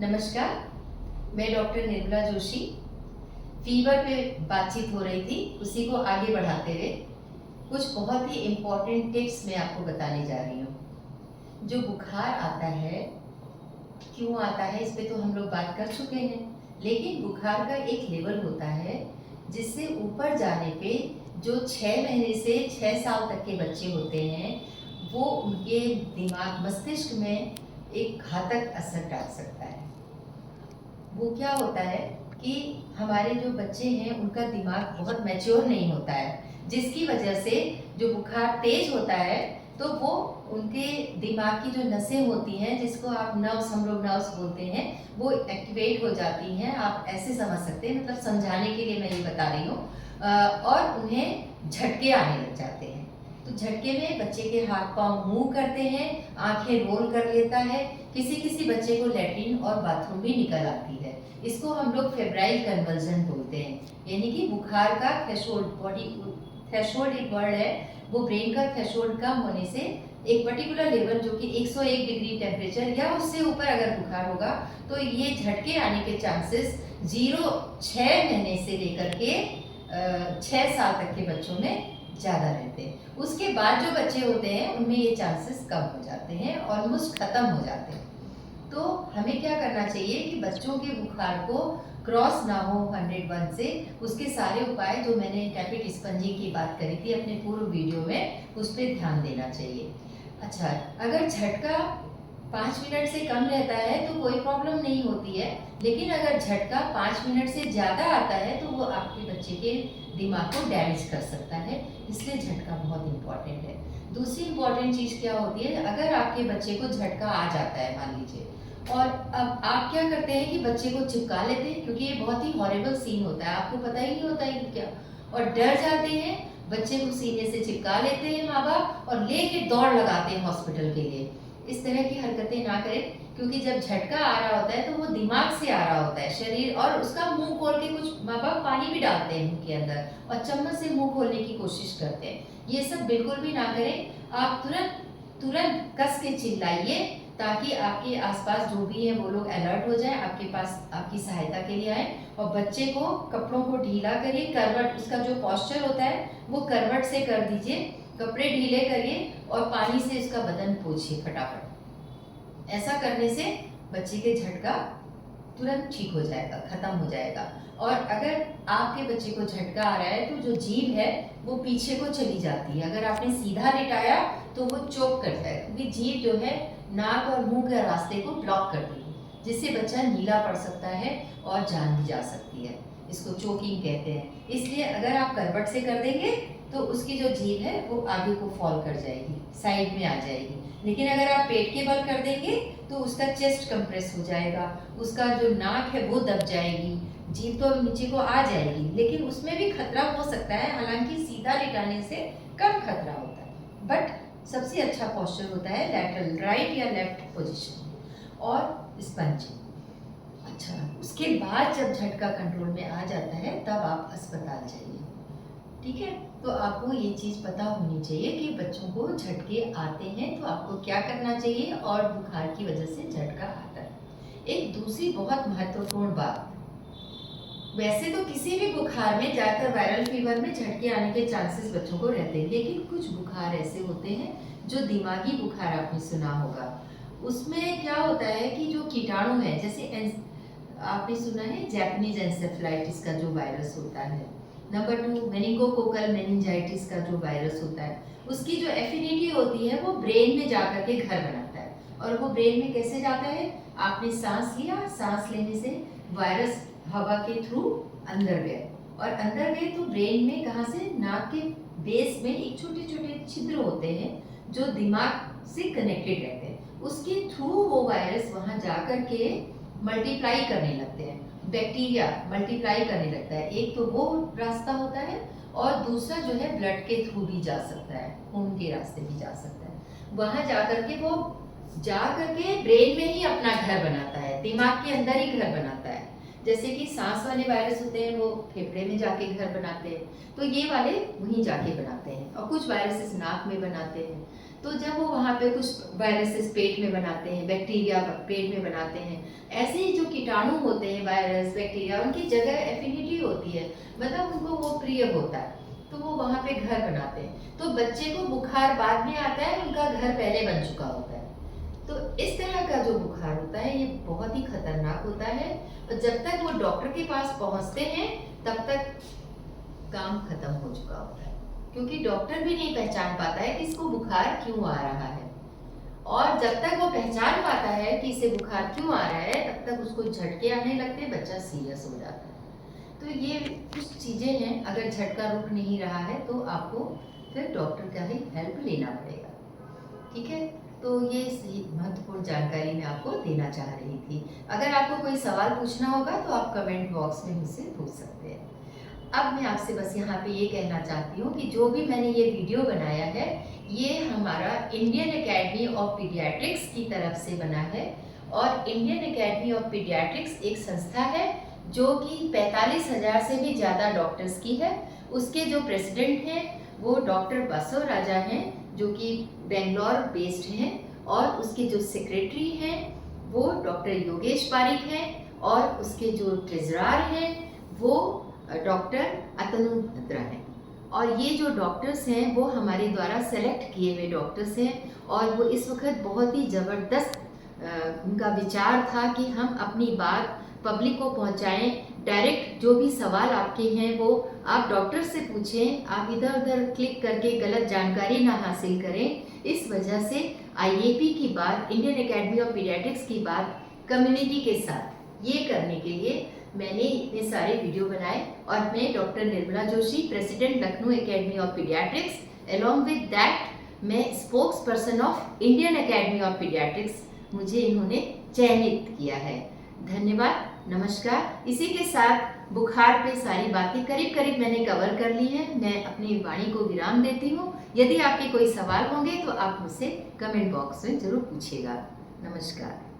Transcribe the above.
नमस्कार, मैं doctor Nirmala Joshi. Fever पे बातचीत हो रही थी, उसी को आगे बढ़ाते हुए कुछ बहुत ही इम्पोर्टेंट टिप्स मैं आपको बताने जा रही हूँ। जो बुखार आता है, क्यों आता है, इस पे तो हम लोग बात कर चुके हैं, लेकिन बुखार का एक लेवल होता है जिससे ऊपर जाने पे जो 6 महीने से 6 साल तक के बच्चे होते हैं, वो उनके दिमाग मस्तिष्क में एक घातक असर डाल सकता है। वो क्या होता है कि हमारे जो बच्चे हैं उनका दिमाग बहुत मैच्योर नहीं होता है, जिसकी वजह से जो बुखार तेज होता है तो वो उनके दिमाग की जो नसें होती हैं, जिसको आप नर्व्स, हम लोग नर्व्स बोलते हैं, वो एक्टिवेट हो जाती हैं। आप ऐसे समझ सकते हैं, मतलब समझाने के लिए मैं ये बता रही हूँ। और उन्हें झटके आने लग जाते हैं। तो झटके में बच्चे के हाथ पांव मूव करते हैं, आंखें रोल कर लेता है, किसी किसी बच्चे को लैट्रिन और बाथरूम भी निकल आती है। इसको हम लोग फेब्राइल कन्वर्जन बोलते हैं, यानी कि बुखार का थ्रेशोल्ड, बॉडी थ्रेशोल्ड एक वर्ड है, वो ब्रेन का थ्रेशोल्ड कम होने से एक पर्टिकुलर लेवल जो कि 101 डिग्री टेम्परेचर या उससे ऊपर अगर बुखार होगा तो ये झटके आने के चांसेस 6 महीने से लेकर के 6 साल तक के बच्चों में ज़्यादा रहते हैं। उसके बाद जो बच्चे होते हैं उनमें ये चांसेस कम हो जाते हैं, ऑलमोस्ट ख़त्म हो जाते हैं। तो हमें क्या करना चाहिए कि बच्चों के बुखार को क्रॉस ना हो 101 से, उसके सारे उपाय जो मैंने टैपिट स्पंजी की बात करी थी अपने पूर्व वीडियो में, उस पर ध्यान देना चाहिए। अच्छा, अगर झटका 5 मिनट से कम रहता है तो कोई प्रॉब्लम नहीं होती है, लेकिन अगर झटका 5 मिनट से ज़्यादा आता है तो वो आपके बच्चे के दिमाग को डैमेज कर सकता है, इसलिए झटका बहुत इम्पॉर्टेंट है। दूसरी इम्पॉर्टेंट चीज़ क्या होती है, अगर आपके बच्चे को झटका आ जाता है मान लीजिए, और अब आप क्या करते हैं कि बच्चे को चिपका लेते हैं, क्योंकि ये बहुत ही हॉरिबल सीन होता है, आपको पता ही नहीं होता है कि क्या, और डर जाते हैं, बच्चे को सीने से चिपका लेते हैं माँ बाप और लेके दौड़ लगाते हैं हॉस्पिटल के लिए। इस तरह की हरकतें ना करें, क्योंकि जब झटका आ रहा होता है तो वो दिमाग से आ रहा होता है, शरीर, और उसका मुंह खोल के, कुछ माँ बाप पानी भी डालते हैं मुंह के अंदर और चम्मच से मुंह खोलने की कोशिश करते हैं। ये सब बिल्कुल भी ना करें। आप तुरंत तुरंत कस के चिल्लाइए ताकि आपके आसपास जो भी है वो लोग अलर्ट हो जाएं, आपके पास आपकी सहायता के लिए आए। और बच्चे को कपड़ों को ढीला करिए, करवट, उसका जो पॉस्चर होता है वो करवट से कर दीजिए, कपड़े ढीले करिए और पानी से उसका बदन पोंछिए फटाफट। ऐसा करने से बच्चे के झटका तुरंत ठीक हो जाएगा, खत्म हो जाएगा। और अगर आपके बच्चे को झटका आ रहा है तो जो जीभ है वो पीछे को चली जाती है, अगर आपने सीधा लिटाया तो वो चोक करता है, क्योंकि जीभ जो है नाक और मुंह के रास्ते को ब्लॉक करती है, जिससे बच्चा नीला पड़ सकता है और जान भी जा सकती है। इसको चोकिंग कहते हैं। इसलिए अगर आप करवट से कर देंगे तो उसकी जो जीभ है वो आगे को फॉल कर जाएगी, साइड में आ जाएगी। लेकिन अगर आप पेट के बल कर देंगे तो उसका चेस्ट कंप्रेस हो जाएगा, उसका जो नाक है वो दब जाएगी, जीभ तो नीचे को आ जाएगी, लेकिन उसमें भी खतरा हो सकता है। हालांकि सीधा लिटाने से कम खतरा होता है, बट सबसे अच्छा पोस्चर होता है लैटरल, राइट या लेफ्ट पोजीशन और स्पंज। अच्छा, उसके बाद जब झटका कंट्रोल में आ जाता है तब आप अस्पताल जाइए, ठीक है। तो आपको ये चीज़ पता होनी चाहिए कि बच्चों को झटके आते हैं तो आपको क्या करना चाहिए और बुखार की वजह से झटका आता है। एक दूसरी बहुत महत्वपूर्ण बात, वैसे तो किसी भी बुखार में, ज़्यादातर वायरल फीवर में झटके आने के चांसेस बच्चों को रहते हैं, लेकिन कुछ बुखार ऐसे होते हैं जो दिमागी बुखार आपने सुना होगा। उसमें क्या होता है कि जो कीटाणु है, जैसे आपने सुना है जैपनीज एन्सेफेलाइटिस का जो वायरस होता है, नंबर 2 मेनिंगोकोकल मेनिंजाइटिस का जो वायरस होता है, उसकी जो एफिनिटी होती है वो ब्रेन में जाकर के घर बनाता है। और वो ब्रेन में कैसे जाता है, आपने सांस लिया, सांस लेने से वायरस हवा के थ्रू अंदर गए, और अंदर गए तो ब्रेन में कहाँ से, नाक के बेस में एक छोटे छोटे छिद्र होते हैं जो दिमाग से कनेक्टेड रहते हैं, उसके थ्रू वो वायरस वहाँ जाकर के मल्टीप्लाई करने लगते हैं, बैक्टीरिया मल्टीप्लाई करने लगता है। एक तो वो रास्ता होता है और दूसरा जो है ब्लड के थ्रू भी जा सकता है, खून के रास्ते भी जा सकता है। वहाँ जाकर के वो जाकर के ब्रेन में ही अपना घर बनाता है, दिमाग के अंदर ही घर बनाता है। जैसे कि सांस वाले वायरस होते हैं वो फेफड़े में जाके घर बनाते हैं, तो ये वाले वहीं जाके बनाते हैं, और कुछ वायरसेस नाक में बनाते हैं। तो जब वो वहाँ पे कुछ वायरसेस पेट में बनाते हैं, बैक्टीरिया पेट में बनाते हैं, ऐसे ही जो कीटाणु होते हैं, वायरस बैक्टीरिया, उनकी जगह एफिनिटी होती है, मतलब उनको वो प्रिय होता है, तो वो वहाँ पे घर बनाते हैं। तो बच्चे को बुखार बाद में आता है, उनका घर पहले बन चुका होता है। तो इस तरह का जो बुखार होता है ये बहुत ही खतरनाक होता है, और जब तक वो डॉक्टर के पास पहुँचते हैं तब तक काम खत्म हो चुका होता है, क्योंकि डॉक्टर भी नहीं पहचान पाता है कि इसको बुखार क्यों आ रहा है। और जब तक वो पहचान पाता है कि इसे बुखार क्यों आ रहा है, तब तक उसको झटके आने लगते, बच्चा सीरियस हो जाता है। तो ये कुछ चीज़ें हैं, अगर झटका रुक नहीं रहा है तो आपको फिर डॉक्टर का ही हेल्प लेना पड़ेगा। ठीक है, तो ये महत्वपूर्ण जानकारी मैं आपको देना चाह रही थी। अगर आपको कोई सवाल पूछना होगा तो आप कमेंट बॉक्स में मुझसे पूछ सकते हैं। अब मैं आपसे बस यहाँ पे ये कहना चाहती हूँ कि जो भी मैंने ये वीडियो बनाया है, ये हमारा इंडियन एकेडमी ऑफ पीडियाट्रिक्स की तरफ से बना है। और इंडियन एकेडमी ऑफ पीडियाट्रिक्स एक संस्था है जो कि 45,000 से भी ज़्यादा डॉक्टर्स की है। उसके जो प्रेसिडेंट हैं वो डॉक्टर बसव राजा हैं, जो कि बेंगलोर बेस्ड हैं, और उसके जो सेक्रेटरी हैं वो डॉक्टर योगेश पारिक हैं, और उसके जो ट्रेजरार हैं वो डॉक्टर अतनु बत्रा हैं। और ये जो डॉक्टर्स हैं वो हमारे द्वारा सेलेक्ट किए हुए डॉक्टर्स हैं, और वो इस वक्त बहुत ही ज़बरदस्त उनका विचार था कि हम अपनी बात पब्लिक को पहुंचाएं। डायरेक्ट जो भी सवाल आपके हैं वो आप डॉक्टर से पूछें, आप इधर उधर क्लिक करके गलत जानकारी ना हासिल करें। इस वजह से आईएपी की बात, इंडियन एकेडमी ऑफ पीडियाट्रिक्स की बात कम्युनिटी के साथ ये करने के लिए मैंने इतने सारे वीडियो बनाए। और मैं doctor Nirmala Joshi, president Lucknow academy of paediatrics, along with that मैं spokesperson of Indian academy of paediatrics, मुझे इन्होंने चयनित किया है। धन्यवाद, नमस्कार। इसी के साथ बुखार पे सारी बातें करीब करीब मैंने कवर कर ली हैं। मैं अपनी वाणी को विराम देती हूँ। यदि आपके कोई सवाल होंगे तो आप मुझसे कमेंट बॉक्स में ज़रूर पूछिएगा। नमस्कार।